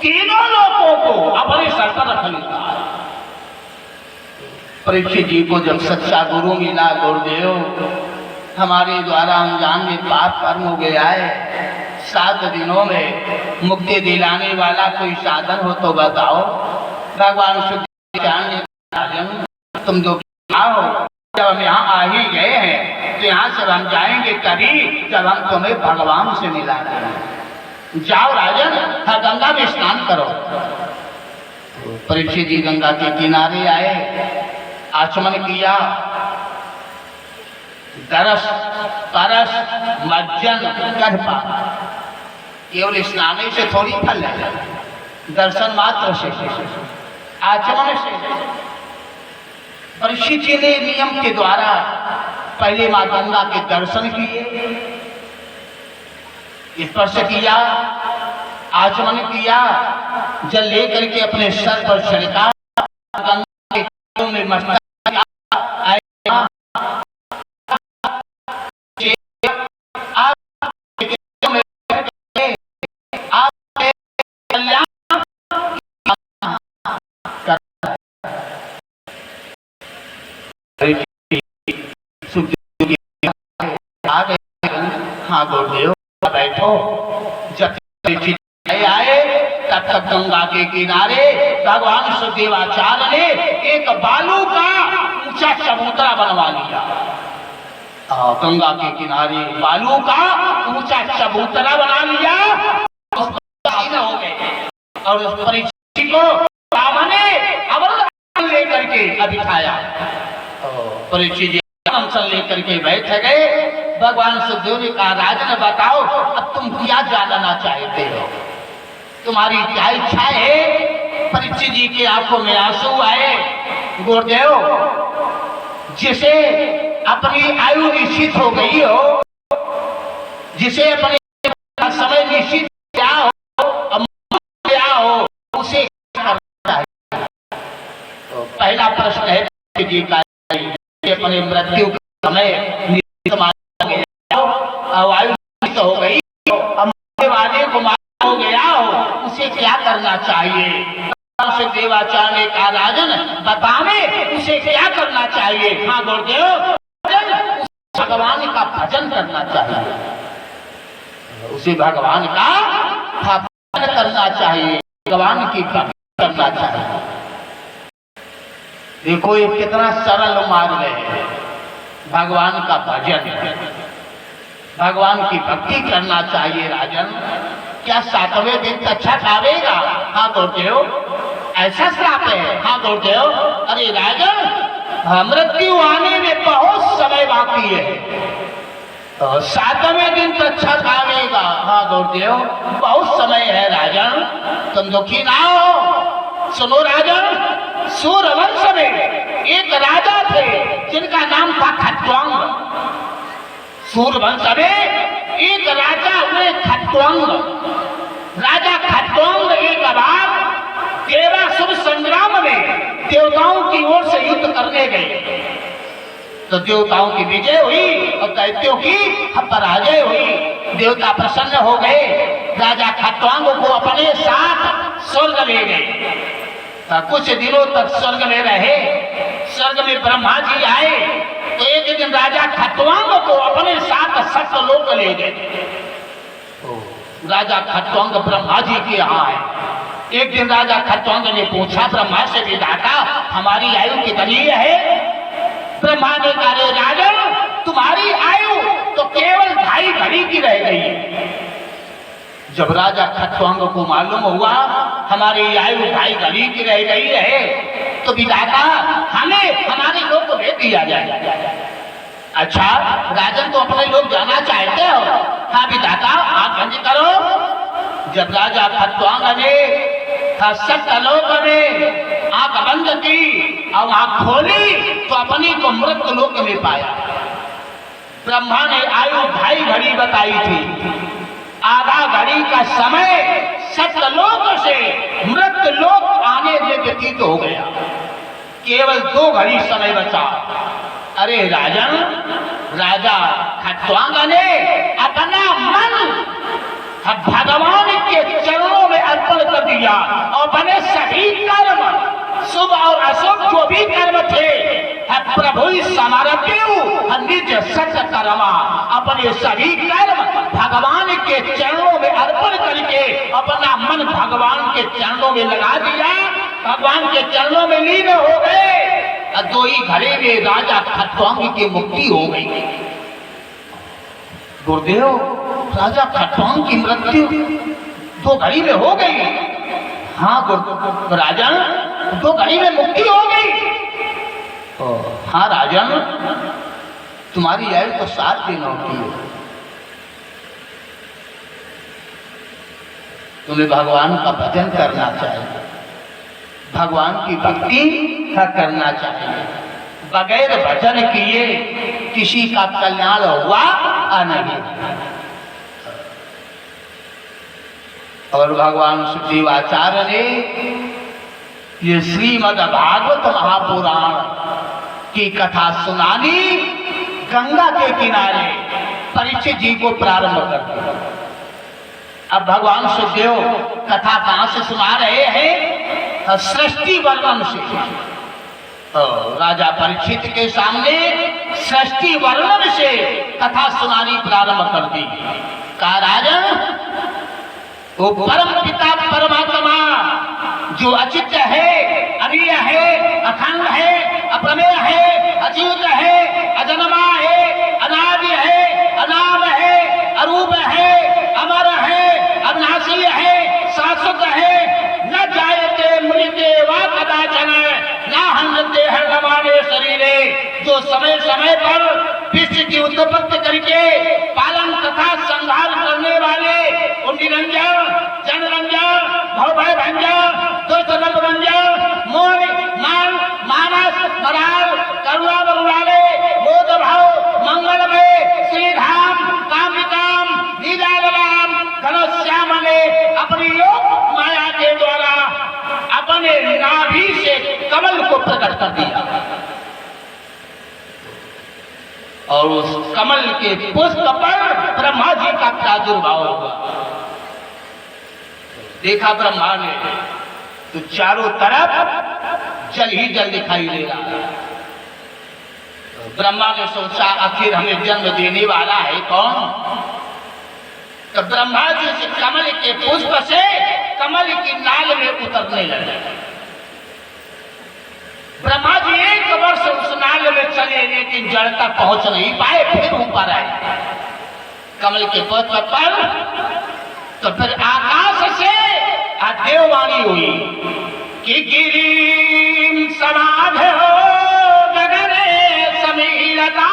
तीनों लोगों को अपने सर पर रख लेता है। परीक्षित जी को जब सच्चा गुरु मिला, गुरुदेव हमारे द्वारा अनजान में पाप कर्म हो गया है, 7 दिनों में मुक्ति दिलाने वाला कोई साधन हो तो बताओ। भगवान सुखदेव तुम दो आओ, जब हम यहाँ आ ही गए हैं तो यहाँ से हम जाएंगे तभी जब हम तुम्हें भगवान से मिला देंगे। जाओ राजन, हाँ गंगा में स्नान करो। परीक्षित जी गंगा के किनारे आए, आचमन किया, दरस परस मज्जन गर्भा, केवल स्नाने से थोड़ी फल है, दर्शन मात्र से, आचमन से। परीक्षित जी ने नियम के द्वारा पहले मां गंगा के दर्शन किए, स्पर्श किया, आचमन किया, जल लेकर के अपने सर पर छिड़का, गंगा के में मस्तक हाँ गुरुदेव बैठो। जब आए तब तक गंगा के किनारे भगवान सुखदेवाचार्य ने एक बालू का ऊंचा चबूतरा बनवा लिया। गंगा के किनारे बालू का ऊंचा चबूतरा बना लिया, हो गए और उस परीक्षित को राम ने अमृत लेकर के बिठाया। परीक्षित जी अमृत लेकर के बैठ गए। भगवान सुखदेव ने कहा, राजन बताओ अब तुम क्या जानना चाहते हो, तुम्हारी क्या इच्छा है। परीक्षित जी की आंखों में आंसू आए। गुरुदेव, जिसे अपनी आयु निश्चित हो गई हो, जिसे अपने समय निश्चित क्या हो, उसे करना है। तो पहला प्रश्न है जी का, अपने मृत्यु के समय आयु हो गई, वाले को मार हो गया हो, उसे क्या करना चाहिए। सुखदेवाचार्य ने कहा, राजन बतावे उसे क्या करना चाहिए। हाँ गुरुदेव, भगवान का भजन करना चाहिए, उसे भगवान का भजन करना चाहिए, भगवान की भक्ति करना चाहिए। देखो ये कितना सरल मार्ग है, भगवान का भजन, भगवान की भक्ति करना चाहिए। राजन, क्या 7वें दिन कच्छा खावेगा। हाँ गुरुदेव, ऐसा श्राप है। हाँ गुरुदेव, अरे राजन, मृत्यु आने में बहुत समय बाकी है, तो 7वें दिन कच्छा खावेगा। हाँ गुरुदेव, बहुत समय है राजन, तुम दुखी ना हो। सुनो राजन, सूर्यवंश में एक राजा थे जिनका नाम था खट्वांग। सूर्यवंश में एक राजा हुए खट्वांग। राजा खट्वांग एक बार देवासुर संग्राम में देवताओं की ओर से युद्ध करने गए, तो देवताओं की विजय हुई और दैत्यों की पराजय हुई। देवता प्रसन्न हो गए, राजा खट्वांग को अपने साथ स्वर्ग ले गए। कुछ दिनों तक स्वर्ग में रहे। स्वर्ग में ब्रह्मा जी आए तो एक दिन राजा खट्वांग को अपने साथ सत्यलोक ले गए। राजा खट्वांग ब्रह्मा जी के यहाँ आए। एक दिन राजा खट्वांग ने पूछा ब्रह्मा से, विधाता हमारी आयु कितनी है। ब्रह्मा ने कहा, राजन तुम्हारी आयु तो केवल 2.5 घड़ी की रह गई। जब राजा खट्वांग को मालूम हुआ हमारी आयु 2.5 घड़ी की रह गई है, तो विधाता हमें हमारे लोग को भेज दिया जाए। अच्छा राजन, तो अपने लोग जाना चाहते हो। हाँ विधाता, आंख बंद करो। जब राजा खट्वांग ने सत्यलोक में आंख बंद की और आंख खोली तो अपनी को मृत लोक में पाया। ब्रह्मा ने आयु 2.5 घड़ी बताई थी, आधा घड़ी का समय सत्यलोक से मृत लोक आने में व्यतीत हो गया, केवल 2 घड़ी समय बचा। अरे राजन, राजा खट्वांग ने अपना मन भगवान के चरणों में अर्पण कर दिया। दिया और बने सभी कर्म शुभ और अशुभ जो भी कर्म थे प्रभु समर्प्यु निज सत कर्मा, अपने सभी कर्म भगवान के चरणों में अर्पण करके अपना मन भगवान के चरणों में लगा दिया, भगवान के चरणों में लीन हो गए। दो ही घड़ी में राजा खट्वांग की मुक्ति हो गई। गुरुदेव, राजा खट्वांग की मृत्यु 2 घड़ी में हो गई। हाँ राजन, 2 घड़ी में मुक्ति हो गई। हाँ राजन, तुम्हारी आयु तो 7 दिनों की है। तुम्हें भगवान का भजन करना चाहिए, भगवान की भक्ति करना चाहिए। बगैर भजन किए किसी का कल्याण हुआ नहीं। और भगवान सुखदेवाचार्य ने ये श्रीमद् भागवत महापुराण की कथा सुनानी गंगा के किनारे परीक्षित जी को प्रारंभ कर दिया। अब भगवान सुखदेव कथा कहां से सुना रहे हैं? सृष्टि वर्णन से। राजा परीक्षित के सामने सृष्टि वर्णन से कथा सुनानी प्रारंभ कर दी। कहा राजन, वो परम पिता परमात्मा जो अचित्य है, अनीय है, अखंड है, अप्रमेय है, अच्युत है, अजन्मा है, अनादि है, अनाम है, अरूप है, अमर है, अविनाशी है, शाश्वत है, न जायते मृते वा कदाचन, न हन्यते है गवाने शरीरे, जो समय समय पर विश्व की उत्पत्ति करके पालन तथा संहार करने वाले उन निरंजन, जनरंजन, भवभय भंजन, दुष्ट नरभंजन, मोह मान मानस मराल करुणा बरुणाले बोध भाव मंगलमय श्री धाम काम विकाम लीलाराम घनश्याम ने अपनी योग माया के द्वारा अपने नाभि से कमल को प्रकट कर दिया और उस कमल के पुष्प पर ब्रह्मा जी का प्रादुर्भाव हुआ। देखा ब्रह्मा ने तो चारों तरफ जल ही जल दिखाई दे रहा है। ब्रह्मा ने सोचा आखिर हमें जन्म देने वाला है कौन? तो ब्रह्मा जी से कमल के पुष्प से कमल की नाल में उतरने लगे। ब्रह्मा जी 1 वर्ष उस नाल में चले लेकिन जड़ तक पहुंच नहीं पाए, फिर ऊपर आए कमल के पुष्प पर। तो फिर आकाश से देववाणी हुई कि गिरिम समाध हो गगने समीरता।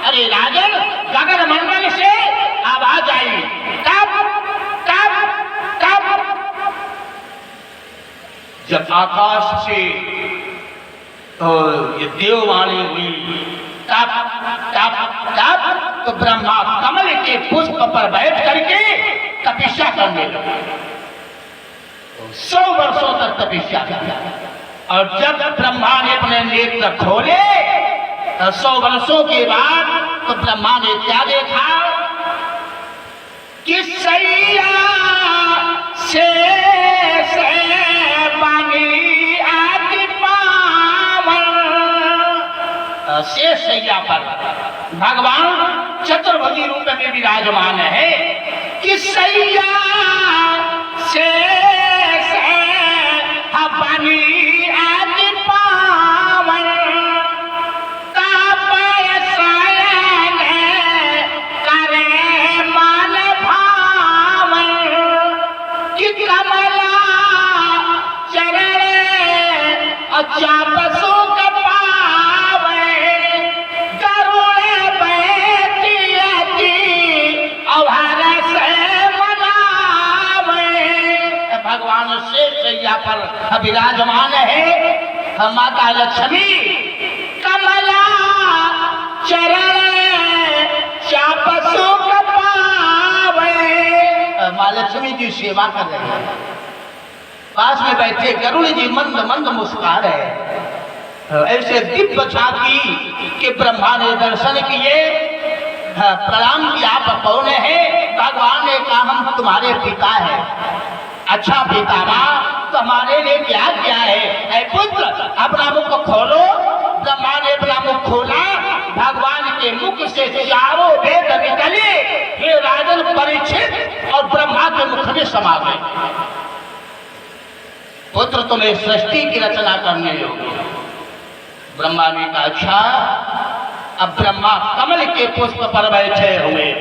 अरे राजन, गगन मंडल से आवाज आई। कब कब कब? जब आकाश से तो ये देववाणी हुई तब तब तब तो ब्रह्मा कमल के पुष्प पर बैठ करके तपस्या करने लगे। 100 वर्षों तक तपस्या किया और जब ब्रह्मा ने अपने नेत्र खोले तो 100 वर्षों के बाद तो ब्रह्मा ने क्या देखा कि सैया से पानी आदि पावन। शेष सैया पर भगवान चतुर्भुजी रूप में विराजमान है कि सैया से पानी आदि पावन तापय शयन करे मान भावन कि कमला चरण चापसु पावे गरुड़ बैठियति अवहर से मनावे। भगवान शेष सैया पर विराजमान है माता लक्ष्मी। कमला चरण चापसु पावे। माँ लक्ष्मी जी सेवा कर रहे हैं, पास में बैठे गरुड़ जी मंद मंद मुस्कुरा रहे। ऐसे दिव्य छाती के ब्रह्मा ने दर्शन किए, प्रणाम किया। आप कौन है? भगवान ने कहा हम तुम्हारे पिता हैं। अच्छा पितामह, तो हमारे लिए क्या क्या है? ऐ पुत्र, अपना मुख खोलो। ब्रह्मा ने अपना मुख खोला, भगवान के मुख से चारों वेद निकले, हे राजन परीक्षित, और ब्रह्मा के मुख में समा गए। पुत्र, तुम्हें सृष्टि की रचना करने होगी। ब्रह्मा ने कहा, अच्छा। अब ब्रह्मा कमल के पुष्प पर बैठे हुए,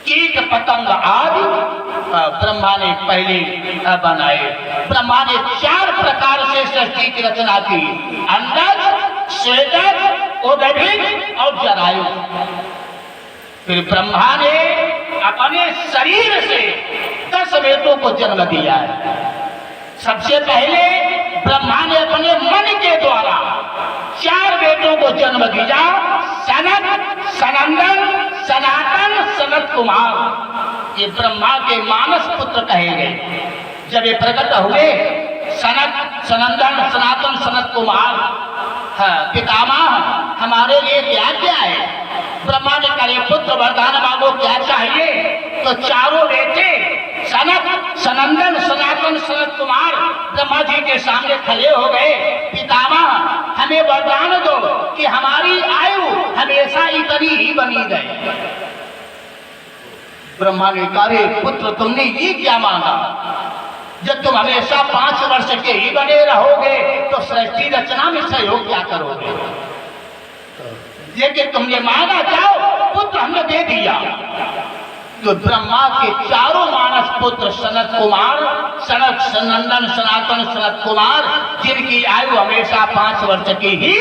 कीट पतंग आदि ब्रह्मा ने पहले बनाए। ब्रह्मा ने 4 प्रकार से सृष्टि की रचना की, अंडज, स्वेदक, उदभिक और जरायु। फिर ब्रह्मा ने अपने शरीर से 10 बेटों को जन्म दिया है। सबसे पहले ब्रह्मा ने अपने मन के द्वारा 4 बेटों को जन्म दिया, सनक, सनंदन, सनातन, सनत कुमार। ये ब्रह्मा के मानस पुत्र कहे गए। जब ये प्रकट हुए, सनक, सनंदन, सनातन, सनत कुमार, पितामह हमारे लिए क्या क्या है? ब्रह्मा ने कहा, पुत्र वरदान मांगो, क्या चाहिए? तो चारों बेटे सनक, सनंदन, सनातन, सनत कुमार ब्रह्मा जी के सामने खड़े हो गए। पितामह हमें वरदान दो कि हमारी आयु हमेशा इतनी ही बनी रहे। ब्रह्मा ने कहा, पुत्र तुमने ये क्या मांगा? जब तुम हमेशा 5 वर्ष के ही बने रहोगे तो सृष्टि रचना में सहयोग क्या करोगे? लेकिन तुमने मांगा, जाओ पुत्र हमने दे दिया। तो ब्रह्मा के चारों मानस पुत्र सनत कुमार, सनक, सनंदन, सनातन, सनत कुमार, जिनकी आयु हमेशा 5 वर्ष की ही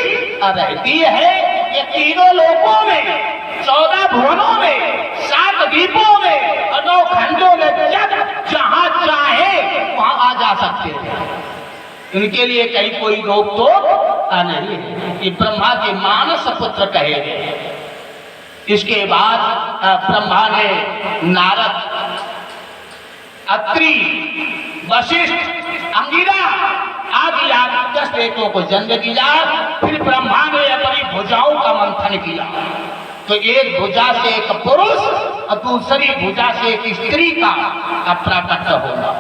रहती है, ये तीनों लोकों में, 14 भुवनों में, 7 द्वीपों में और 9 खंडों में जब जहां चाहे वहां आ जा सकते हैं। इनके लिए कहीं कोई रोक टोक नहीं है। ये ब्रह्मा के मानस पुत्र कहे गए। इसके बाद ब्रह्मा ने नारद, अत्रि, वशिष्ठ, अंगिरा आदि 10 बेटों को जन्म दिया। फिर ब्रह्मा ने अपनी भुजाओं का मंथन किया, तो एक भुजा से एक पुरुष और दूसरी भुजा से एक स्त्री का प्राकट्य होगा।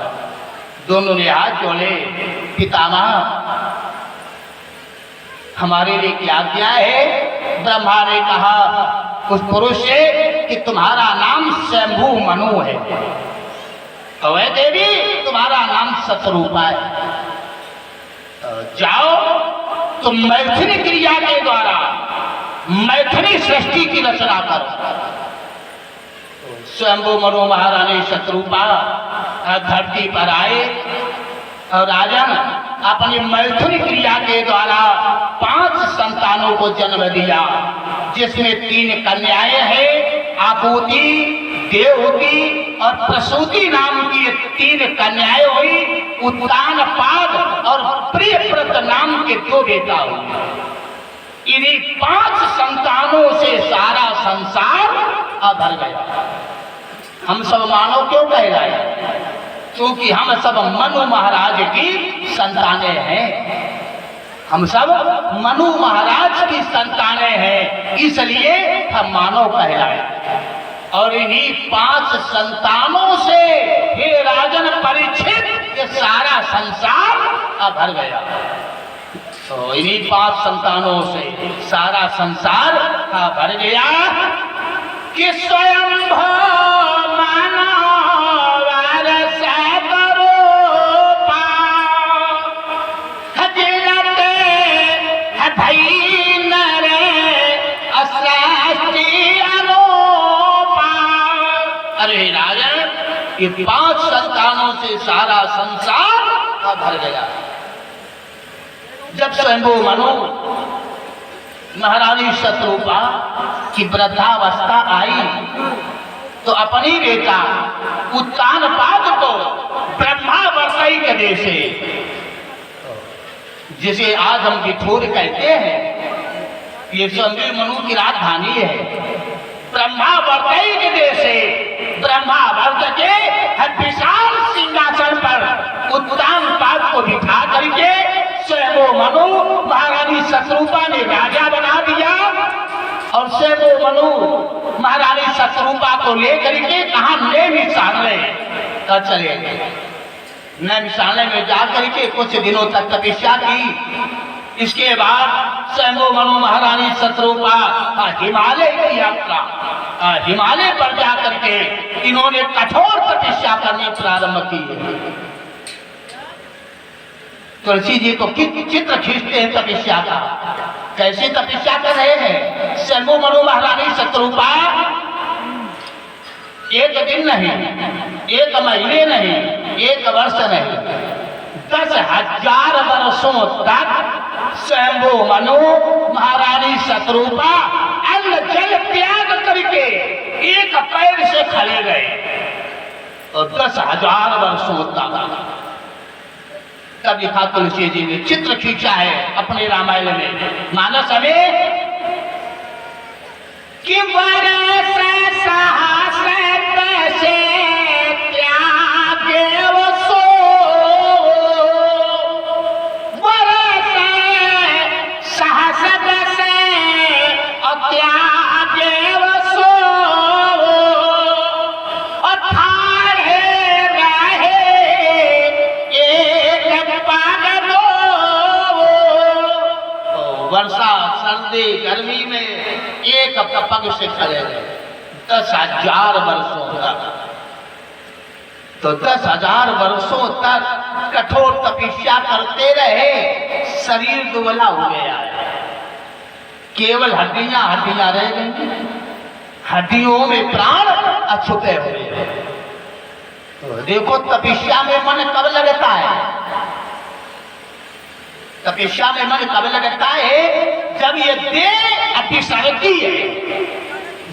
दोनों ने हाथ जोड़े, पितामह हमारे लिए क्या क्या है? ब्रह्मा ने कहा उस पुरुष से कि तुम्हारा नाम स्वयंभू मनु है, वह देवी तुम्हारा नाम सतरूपा है। जाओ तुम मैथिली क्रिया के द्वारा मैथिली सृष्टि की रचना करो। स्वयंभू मनु महारानी सतरूपा धरती पर आए और राजन अपनी मैथुन क्रिया के द्वारा 5 संतानों को जन्म दिया, जिसमें 3 कन्याएं हैं, आपूति, देवहूति और प्रसूति नाम की 3 कन्याएं हुई। उत्तानपाद और प्रियव्रत नाम के 2 बेटा हुए। इन्हीं 5 संतानों से सारा संसार भर गया। हम सब मानव क्यों कह रहे हैं? क्योंकि हम सब मनु महाराज की संतानें हैं। हम सब मनु महाराज की संतानें हैं, इसलिए हम मानव कहलाए। और इन्हीं 5 संतानों से हे राजन परीक्षित ये सारा संसार भर गया। तो इन्हीं 5 संतानों से सारा संसार भर गया कि स्वयं अरे राजन, ये 5 संतानों से सारा संसार भर गया। जब स्वयंभू मनु महारानी शत्रुपा की वृद्धावस्था आई तो अपनी बेटा उत्तानपाद को ब्रह्मा वर्षई के देश से, जिसे आज हम बिठूर कहते हैं, ये स्वयंभू मनु की राजधानी है। ब्रह्मा वर्षई के देश से ब्रह्मा वर्ष के विशाल सिंहासन पर उत्तानपाद को बिठा करके स्वयंभू मनु महारानी शत्रुपा ने राजा बना दिया। और स्वयंभू मनु महारानी शत्रुपा को लेकर के कहा ले निशान चले गए। नैमिषारण्य में जाकर के कुछ दिनों तक तपस्या की। इसके बाद स्वयंभू मनु महारानी शत्रुपा हिमालय की यात्रा, हिमालय पर जाकर के इन्होंने कठोर तपस्या करनी प्रारंभ की है। तुलसी जी तो चित्र खींचते हैं तपस्या का, कैसे तपस्या कर रहे हैं। स्वयंभू मनु महारानी शत्रुपा एक दिन नहीं, एक महीने नहीं, एक वर्ष नहीं, 10,000 वर्षों तक स्वयंभू मनु महारानी शत्रुपा अन्न जल त्याग करके एक पैर से खड़े गए और 10,000 वर्षों तक। तब लिखा तुलसी जी ने, चित्र खींचा है अपने रामायण में, मानस में कि वर्ष सहस्र से त्यागे सो, वर्ष सहस्र से त्यागे सो, अथारे रहे एक पग दो। वर्षा सर्दी गर्मी में एक पग से खड़े रहे 10,000 वर्षों तक। तो 10,000 वर्षों तक कठोर तपस्या करते रहे, शरीर दुबला हो गया, केवल हड्डियां हड्डियां रह गई, हड्डियों में प्राण अछूते हुए। तो देखो तपस्या में मन कब लगता है, तपस्या में मन कब लगता है, जब ये देह अतिसरती है,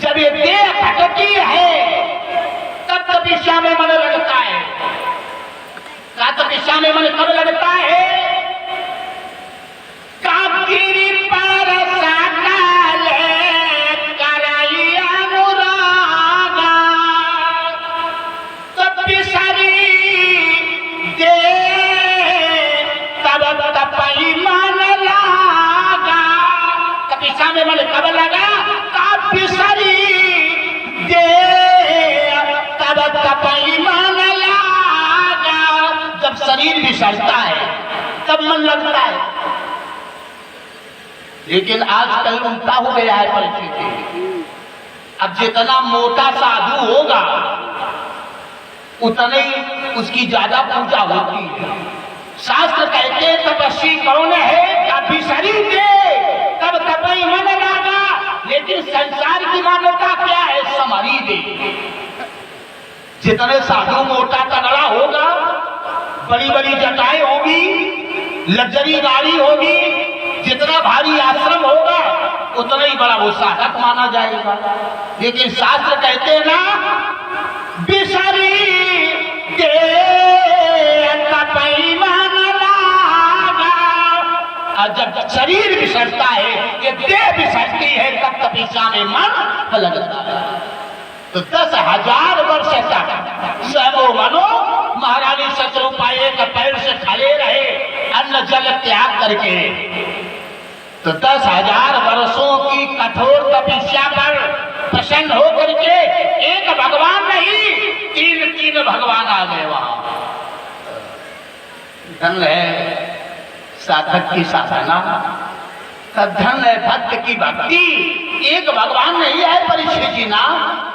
जब ये देह भटकी है, तब तपस्या में मन लगता है। का तपस्या में मन कब लगता है, कागिरी पर सकल करई अनुरागा, तपस्वी दे तब तपई मन लागा। तपस्या में मन कब लगा, काव्य शरीर दे तब तपई मन लागा। जब शरीर विसरता है तब मन लगता है। लेकिन आजकल उल्टा हो गया है परिस्थिति। अब जितना मोटा साधु होगा उतने ही उसकी ज्यादा पूजा होती है। शास्त्र कहते हैं तपस्वी कौन है, काव्य शरीर दे तब तपई मन लागा। लेकिन संसार की मान्यता क्या है, समाधि दे। जितने साधु मोटा तगड़ा होगा, बड़ी बड़ी जटाएं होगी, लग्जरी गाड़ी होगी, जितना भारी आश्रम होगा उतना ही बड़ा वो साधक माना जाएगा। लेकिन शास्त्र कहते हैं ना, बिसरी दे तपई मन लागा। और जब शरीर विसरता है, ये देह विसरती है, तब तपस्या में मन लगता है। तो 10,000 वर्ष तक स्वयंभू मनु महारानी शत्रुपा एक पैर से खड़े रहे, अन्न जल त्याग करके। तो 10,000 वर्षों की कठोर तपस्या पर प्रसन्न होकर के एक भगवान नहीं, तीन भगवान आ गए वहां। धन है साधक की साधना, तब धन है भक्त की भक्ति। एक भगवान नहीं है परीक्षित जी ना,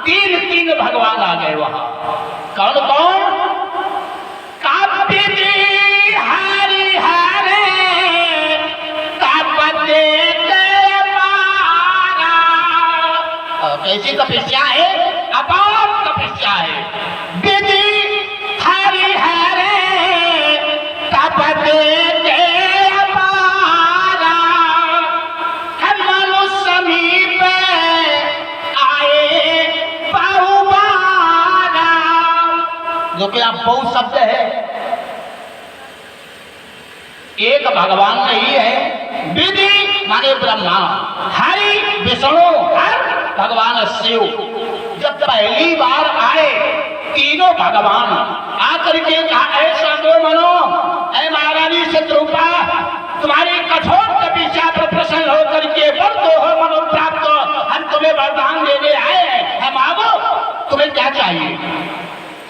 तीन भगवान आ गए वहां। कौन कौन, काव्य हरि हरे तापते मारा। कैसी तपस्या है, अपार तपस्या है। विधि हरि हरे तापते जो कि आप बहुत शब्द है, एक भगवान नहीं है। विधि माने ब्रह्मा, हरि विष्णु, हर भगवान शिव। जब पहली बार आए तीनों भगवान आकर के कहा, ऐसा दो मनो, ऐ महारानी शत्रुपा, तुम्हारी कठोर तपस्या पर प्रसन्न होकर के वर दो हो मनो प्राप्त, हम तुम्हें वरदान देने आए हैं, हम मांगो, तुम्हें क्या चाहिए।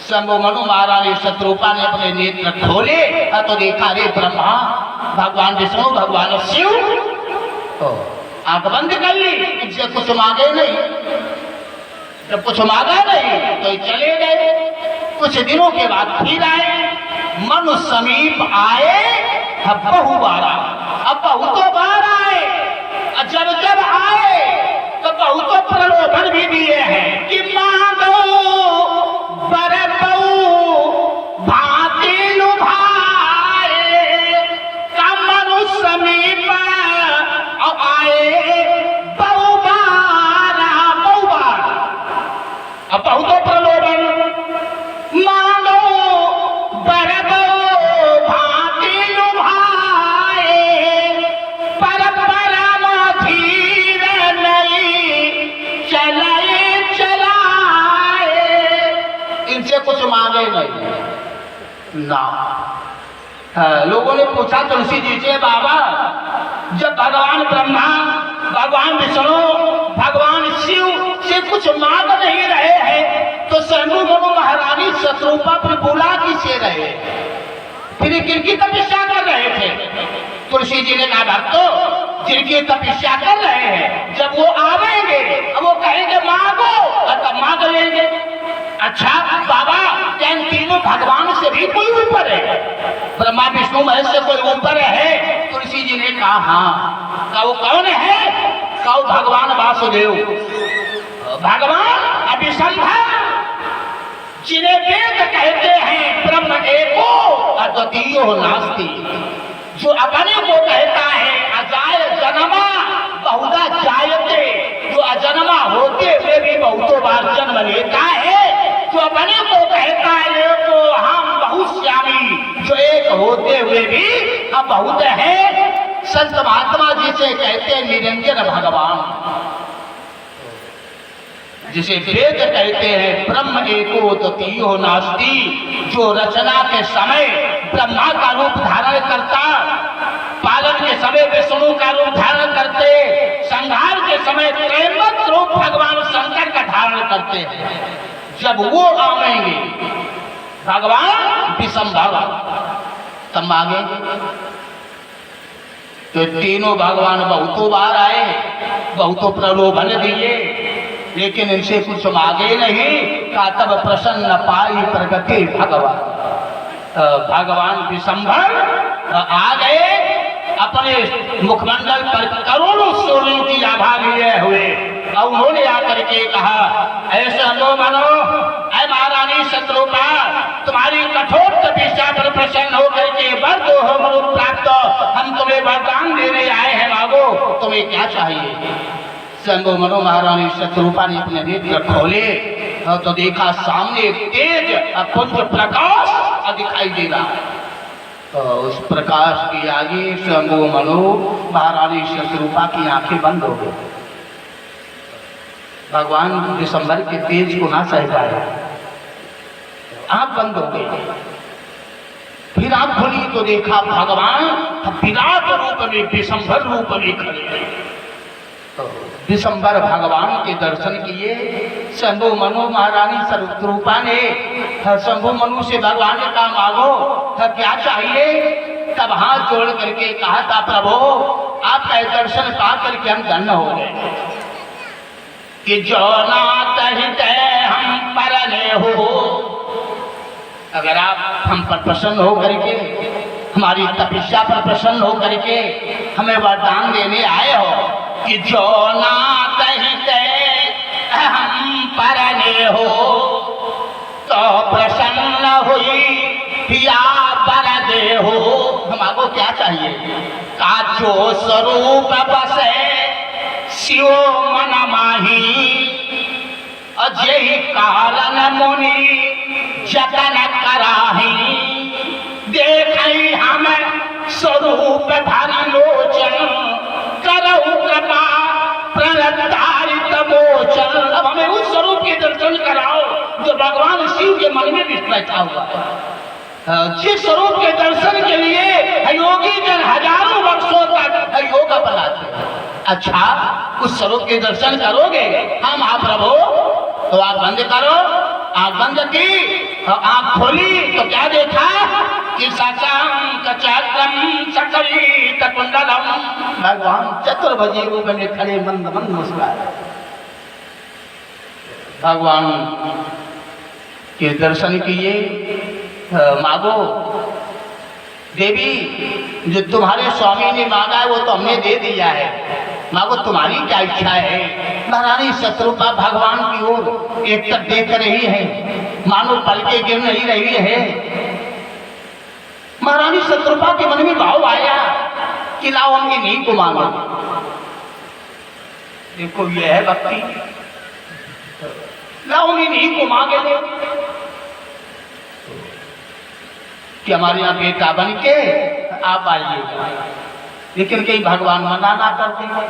शंभु मनु महारानी शत्रुपा ने अपने नेत्र खोले तो देखा रे ब्रह्मा, भगवान विष्णु, भगवान शिव। आंख बंद कर ली, इनसे कुछ मांगे नहीं। जब कुछ मांगा नहीं तो चले गए। कुछ दिनों के बाद फिर आए, मनु समीप आए, बहु बार अब बहुतों बार आए। जब जब आए तो बहुतों प्रलोभन भी दिए हैं कि मांगो बर भांति लुभाए। का मनु समीप आए बहु बार अब बहुतों प्रलोभन, मांगो बर भांति लुभाए, पर परम धीर नहीं चलाए चलाए। इनसे कुछ मांगे नहीं ना। लोगों ने पूछा तुलसी जी से, बाबा जब भगवान ब्रह्मा, भगवान विष्णु, भगवान शिव से कुछ मांग नहीं रहे हैं तो शंभु मनु महारानी शत्रुपा पर बुला किसे रहे, फिर किनकी तपस्या कर रहे थे? तुलसी जी ने कहा भक्तों, जिनकी तपस्या कर रहे हैं जब वो आवेंगे, अब वो कहेंगे मांगो तब मांग लेंगे। अच्छा बाबा, क्या इन तीनों भगवान से भी कोई ऊपर है? ब्रह्मा विष्णु महेश से कोई ऊपर है? तुलसी जी ने कहा हाँ। का वो कौन है? का वो भगवान वासुदेव, भगवान अभिसंभव, जिन्हें वेद कहते हैं ब्रह्म एको अद्वितीयो नास्ति, जो अपने को कहता है अजाय जन्मा बहुधा जायते, जो अजन्मा होते हुए भी बहुतों बार जन्म लेता है, जो अपने को कहता है एको हम बहुश्यामी, जो एक होते हुए भी हम बहुत है। संत महात्मा जिसे कहते हैं निरंजन भगवान, जिसे वेद कहते हैं ब्रह्म एको द्वितीयो नास्ति, जो रचना के समय ब्रह्मा का रूप धारण करता, पालन के समय विष्णु का रूप धारण करते, संहार के समय त्रैमत रूप भगवान शंकर का धारण करते हैं। जब वो आवेंगे भगवान विषंभव तब मांगेंगे। तो तीनों भगवान बहुतों बार आए, बहुतों प्रलोभन दिए, लेकिन इनसे कुछ मांगे नहीं। का तब प्रसन्न पाई प्रगति भगवान, भगवान विषंभव आ गए, अपने मुखमंडल पर करोड़ों सूर्यों की आभा लिए हुए और उन्होंने आकर के कहा, ऐसे लो मनो, ऐ महारानी शत्रुपा, तुम्हारी कठोर तपस्या पर प्रसन्न होकर के वर दो हो मनु प्राप्त, हम तुम्हें वरदान देने आए हैं, मांगो तुम्हें क्या चाहिए? शंभु मनु महारानी शत्रुपा ने अपने नेत्र खोले तो देखा सामने एक तेज पुंज प्रकाश दिखाई दे रहा है। तो उस प्रकाश के आगे शंभु मनु महारानी शत्रुपा की आंखें बंद हो गई। भगवान विषंभर के तेज को ना सह पाए, आंख बंद हो गई। फिर आंख खुली तो देखा भगवान विराट रूप में, विषंभर रूप में खड़े। विषंभर भगवान के दर्शन किए। शंभु मनु महारानी शत्रुपा ने शंभु मनु से भगवान ने कहा मांगो क्या चाहिए? तब हाथ जोड़ करके कहा था प्रभु आपका दर्शन पा करके हम धन्य हो गए कि जो ना कहते हम परने हो। अगर आप हम पर प्रसन्न हो करके, हमारी तपस्या पर प्रसन्न हो करके हमें वरदान देने आए हो कि जो ना कहते हम परने हो, तो प्रसन्न हुई या बर दे हो। हमको क्या चाहिए? का जो स्वरूप बसे शिव मन माही, अजय कालन मुनि जतन कराही। देखई हम स्वरूप धरि लोचन, करहु कृपा प्रणतारित मोचन। अब हमें उस स्वरूप के दर्शन कराओ जो भगवान शिव के मन में भी बैठा हुआ है। जिस स्वरूप के दर्शन के लिए योगी जन हजारों वर्षों तक योग बनाते हैं। अच्छा, उस स्वरूप के दर्शन करोगे? हम आप प्रभु तो आप बंद करो आंख बंद की और आंख खोली तो क्या देखा कि कुंडलम, भगवान चतुर्भुजी रूप में खड़े मंद मंद मुस्कुराए। भगवान के दर्शन किए। मांगो देवी, जो तुम्हारे स्वामी ने मांगा है वो तो हमने दे दिया है, मांगो तुम्हारी क्या इच्छा है। महारानी शत्रुपा भगवान की ओर एक तक देख रही है, मानो पल के गिर नहीं रही है। महारानी शत्रुपा के मन में भाव आया कि लाओ हम इन्हीं को मांगो। देखो ये है भक्ति, लाओ इन्हीं को मांगे ले कि हमारे यहाँ बेटा बन के आप आइएगा। लेकिन कहीं भगवान मना ना कर देंगे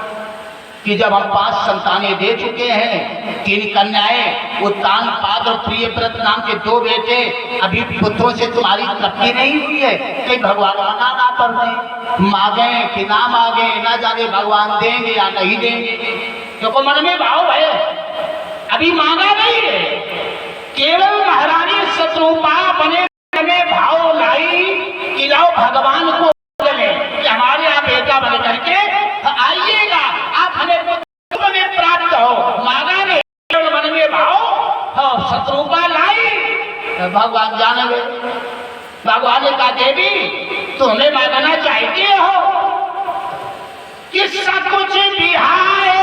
कि जब हम 5 संतानें दे चुके हैं, 3 कन्याएं, उत्तान पाद और प्रियव्रत नाम के 2 बेटे, अभी पुत्रों से तुम्हारी तृप्ति नहीं हुई है, कहीं भगवान मना ना कर दें। मांगे कि ना मांगे, ना जाने भगवान देंगे या नहीं देंगे। क्योंकि मन में भाव है, अभी मांगा नहीं है। केवल महारानी शत्रुपा बने में भाव लाई कि लाओ भगवान को कि हमारे यहाँ बेटा बन करके आइएगा, आप हमें पुत्र में प्राप्त हो। मांगा नहीं, केवल मन में भाव शत्रुपा लाई। भगवान जाने, भगवान ने कहा देवी तुम्हें मांगना चाहिए हो कि सब कुछ बिहाए,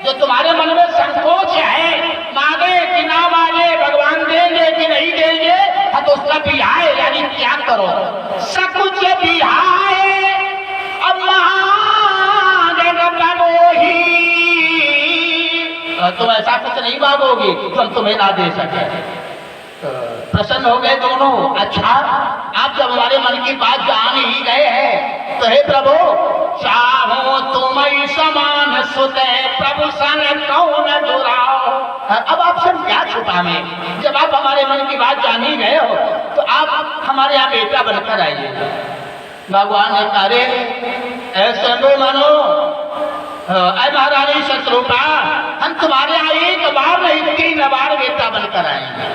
जो तुम्हारे मन में संकोच है, मांगे कि ना मांगे, भगवान देंगे कि नहीं देंगे, तो उसका बिहाए यानी क्या करो, सब कुछ बिहाए। अब तुम ऐसा कुछ नहीं मांगोगी तो हम तुम्हें ना दे सके। प्रसन्न हो गए दोनों। अच्छा, आप जब हमारे मन की बात जान ही गए हैं तो हे प्रभु, चाहो तुम समान सुते प्रभु संग कौन जुराओ। अब आपसे क्या छुपा में, जब आप हमारे मन की बात जान ही गए हो तो आप हमारे यहाँ बेटा बनकर आइए। भगवान ने कहा रे ऐसे नो मानो, अरे महारानी शत्रुपा हम तुम्हारे यहाँ एक बार नहीं 3 बार बेटा बनकर आएंगे।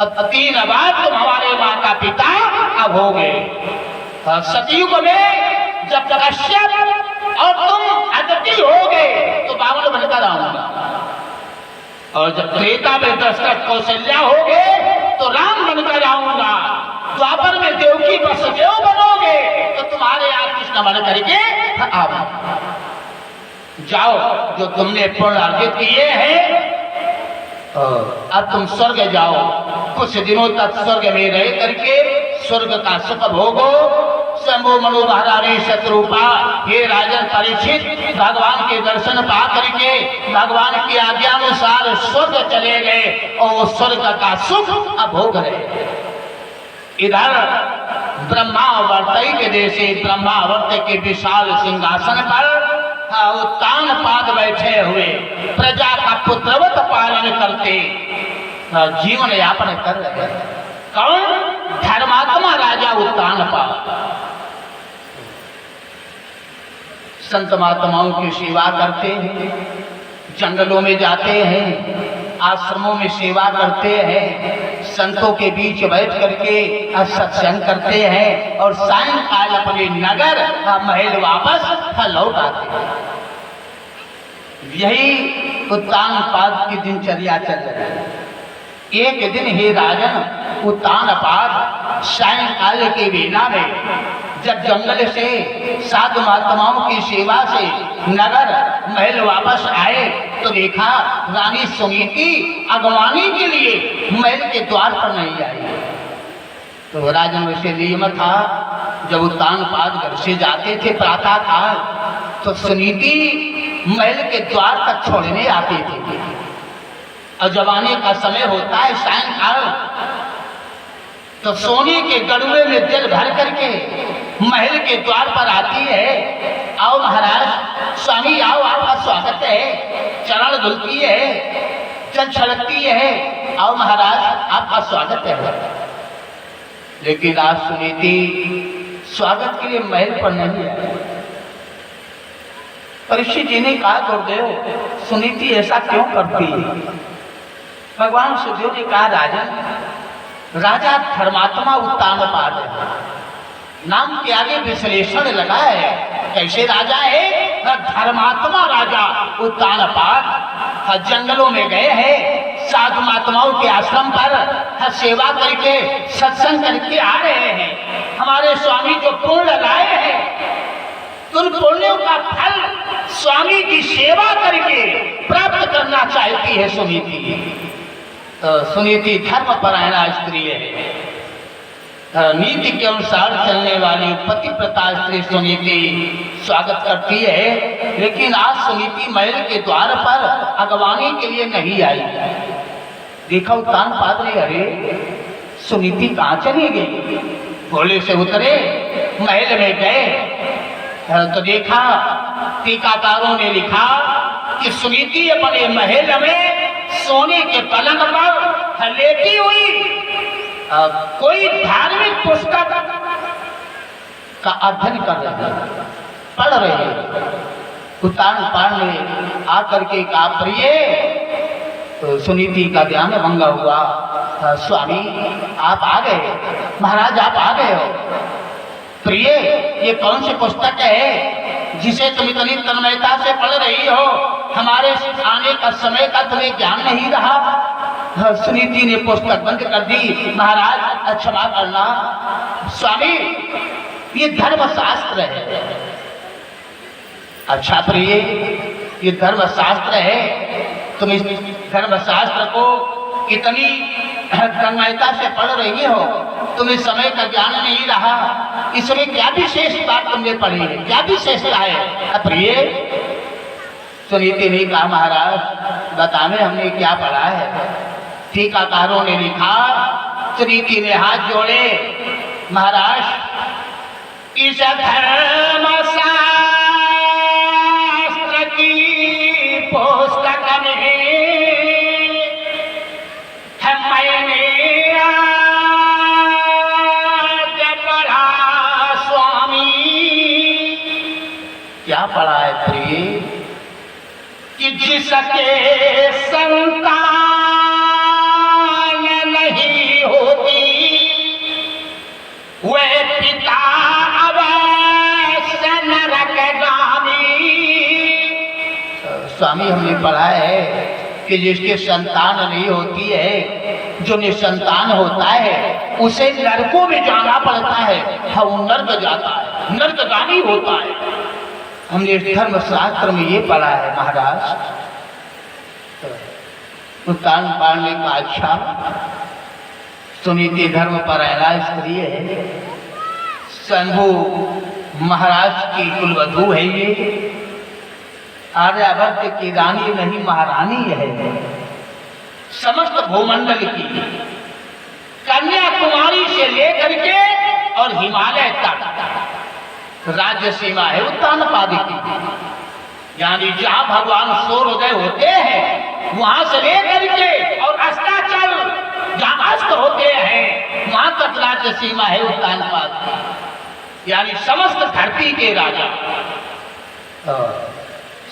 अब 3 बार तुम हमारे माता पिता अब हो गए। सतयुग में जब कश्यप और तुम अदिति हो गए तो बावन बनकर आऊंगा, और जब त्रेता में दशरथ कौशल्या हो गए तो राम बनकर आऊंगा, द्वापर में देवकी वसुदेव बनोगे तो तुम्हारे यहाँ कृष्ण बन करके आओ। जाओ, जो तुमने पुण्य अर्जित किए हैं अब तुम स्वर्ग जाओ, कुछ दिनों तक स्वर्ग में रह करके स्वर्ग का सुख भोगो। शंभु मनु महारानी शत्रुपा, हे राजन परीक्षित, भगवान के दर्शन पा करके भगवान की आज्ञा अनुसार स्वर्ग चले गए और स्वर्ग का सुख अब भोग रहे। इधर ब्रह्मावर्त के देशे ब्रह्मावर्त के विशाल सिंहासन पर उत्तान पाद बैठे हुए प्रजा का पुत्रवत पालन करते जीवन यापन कर रहे। कौन? धर्मात्मा राजा उत्तान पाद। संत महात्माओं की सेवा करते हैं, जंगलों में जाते हैं, आश्रमों में सेवा करते हैं, संतों के बीच बैठ करके सत्संग करते हैं और सायंकाल अपने नगर महल वापस लौट आते हैं। यही उत्तान पाद की दिनचर्या चल रही है। एक दिन हे राजन उत्तान पाद सायंकाल के वेला में जब जंगल से साधु महात्माओं की सेवा से नगर महल वापस आए तो देखा रानी सुनीति अगवानी के लिए महल के द्वार पर नहीं आई। तो राजन वैसे नियम था, जब उत्तान पाद घर से जाते थे प्रातः काल तो सुनीति महल के द्वार तक छोड़ने आते थे। और जब आने का समय होता है सायंकाल तो सोने के गड़ुए में जल भर करके महल के द्वार पर आती है। आओ महाराज, स्वामी आओ, आपका स्वागत है। चरण धुलती है, जल छलकती है, आओ महाराज आपका स्वागत है। लेकिन आज सुनीति स्वागत के लिए महल पर नहीं आई। परीक्षित जी ने कहा गुरुदेव सुनीति ऐसा क्यों करती है? भगवान सुखदेव ने कहा राजन, राजा धर्मात्मा उत्तानपाद है, नाम के आगे विश्लेषण लगा है। कैसे राजा है? धर्मात्मा राजा उत्तानपाद। जंगलों में गए हैं, साधु महात्माओं के आश्रम पर सेवा करके सत्संग करके आ रहे हैं। हमारे स्वामी जो पुण्य लाए हैं, उन पुण्यों का फल स्वामी की सेवा करके प्राप्त करना चाहती है सुनीति। सुनीति धर्मपरायणा स्त्री है, नीति के अनुसार चलने वाली पतिव्रता स्त्री सुनीति स्वागत करती है। लेकिन आज सुनीति महल के द्वार पर अगवानी के लिए नहीं आई। देखा उत्तानपाद ने, अरे सुनीति कहाँ चली गई? घोड़े से उतरे, महल में गए तो देखा टीकाकारों ने लिखा कि सुनीति अपने महल में सोने के पलंग पर लेटी हुई कोई धार्मिक पुस्तक का अध्ययन कर रहे हैं, पढ़ रहे हैं। उत्तानपाद ने आकर के कहा, प्रिय, तो सुनीति का ध्यान भंग हुआ। स्वामी आप आ गए, महाराज आप आ गए हो। प्रिय, ये कौन सी पुस्तक है जिसे तुम इतनी तन्मयता से पढ़ रही हो? हमारे आने का समय का तुम्हें ज्ञान नहीं रहा? सुनीति ने पुस्तक बंद कर दी। महाराज क्षमा करना स्वामी, ये धर्मशास्त्र है। अच्छा प्रिय, ये धर्मशास्त्र है, तुम इस धर्मशास्त्र को इतनी तन्मयता से पढ़ रही हो, तुम्हें समय का ज्ञान नहीं रहा, इसमें क्या विशेष बात तुमने पढ़ी है, क्या विशेषता है? प्रिय, सुनीति ने कहा, महाराज बताने हमने क्या पढ़ा है। टीकाकारों ने लिखा, सुनीति ने हाथ जोड़े, महाराज इस धर्मशास्त्र की पुस्तक में मैंने आज पढ़ा स्वामी। क्या पढ़ा है प्रिय? कि जिसके संतान नहीं होती वे पिता अवश्य नरकगामी। स्वामी हमने पढ़ा है कि जिसके संतान नहीं होती है, जो निसंतान होता है, उसे नरकों में जाना पड़ता है। हाँ, वो नर्क जाता है, नरकगामी होता है। हमने इस धर्मशास्त्र में ये पढ़ा है महाराज। उत्तानपाद ने कहा, अच्छा सुनीति धर्मपरायणा स्त्री है, शंभु महाराज की कुलवधू है, ये आर्यावर्त की रानी नहीं महारानी है। समस्त भूमंडल की कन्याकुमारी से लेकर के और हिमालय तक राज्य सीमा है उत्तानपाद की। यानी जहां भगवान सूर्योदय होते हैं वहां से लेकर के और अस्ताचल जहां अस्त होते हैं वहां तक राज्य सीमा है उत्तानपाद की। यानी समस्त धरती के राजा।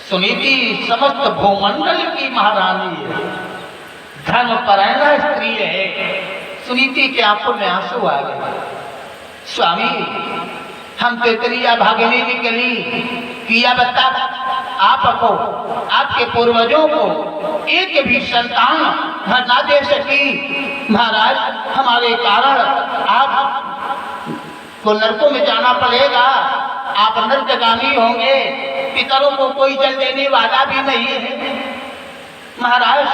सुनीति समस्त भूमंडल की महारानी है, धर्मपरायणा स्त्री है। सुनीति के आंखों में आंसू आ गए। स्वामी हम तो इतनी भागने निकली किया बता आपको, आपके पूर्वजों को एक भी संतान ना दे सकी। महाराज हमारे कारण आप को नरकों में जाना पड़ेगा, आप नरकगामी होंगे, पितरों को कोई जल देने वाला भी नहीं है। महाराज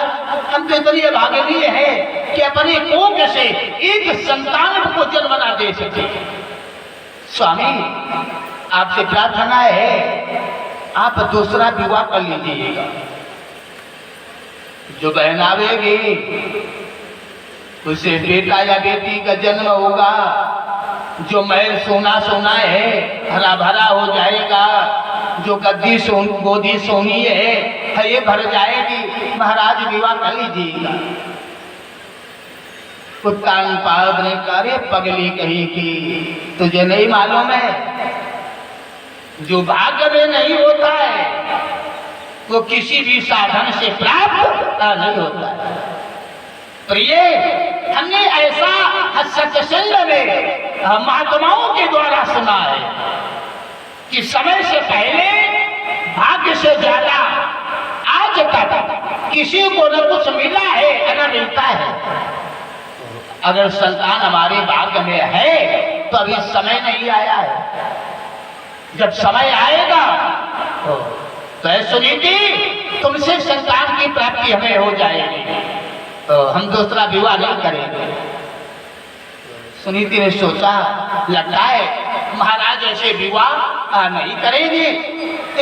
हम तो इतनी भागनीय है कि अपने कोख से एक संतान को जन्म ना दे सके। स्वामी आपसे प्रार्थना है आप दूसरा विवाह कर लीजिएगा। जो बहन आवेगी उसे बेटा या बेटी का जन्म होगा, जो महल सोना सोना है हरा भरा हो जाएगा, जो गद्दी गोदी सोनी है ये भर जाएगी। महाराज विवाह कर लीजिएगा। उत्तानपाद ने कहा, पगली कही कि तुझे नहीं मालूम है जो भाग्य में नहीं होता है वो किसी भी साधन से प्राप्त नहीं होता है। प्रिय, हमने ऐसा सत्संग में महात्माओं के द्वारा सुना है कि समय से पहले भाग्य से ज्यादा आज तक किसी को न कुछ मिला है न मिलता है। अगर संतान हमारे भाग्य में है तो अभी समय नहीं आया है। जब समय आएगा तो सुनीति, तुमसे संतान की प्राप्ति हमें हो जाएगी, तो हम दूसरा विवाह नहीं करेंगे। सुनीति ने सोचा, लगता है महाराज ऐसे विवाह नहीं करेंगे।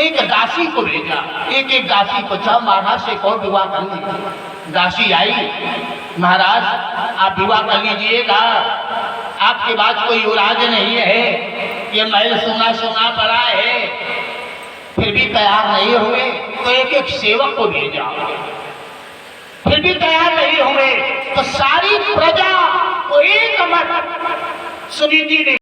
एक दासी को भेजा, एक दासी को, चाहो महाराज से कौन विवाह कर लीजिए। दासी आई, महाराज आप विवाह कर लीजिएगा, आपके बाद कोई युवराज नहीं है, ये महल सोना सोना पड़ा है। फिर भी तैयार नहीं हुए तो एक सेवक को भेजा, फिर भी तैयार नहीं हुए तो सारी प्रजा को एक मत सुनीति ने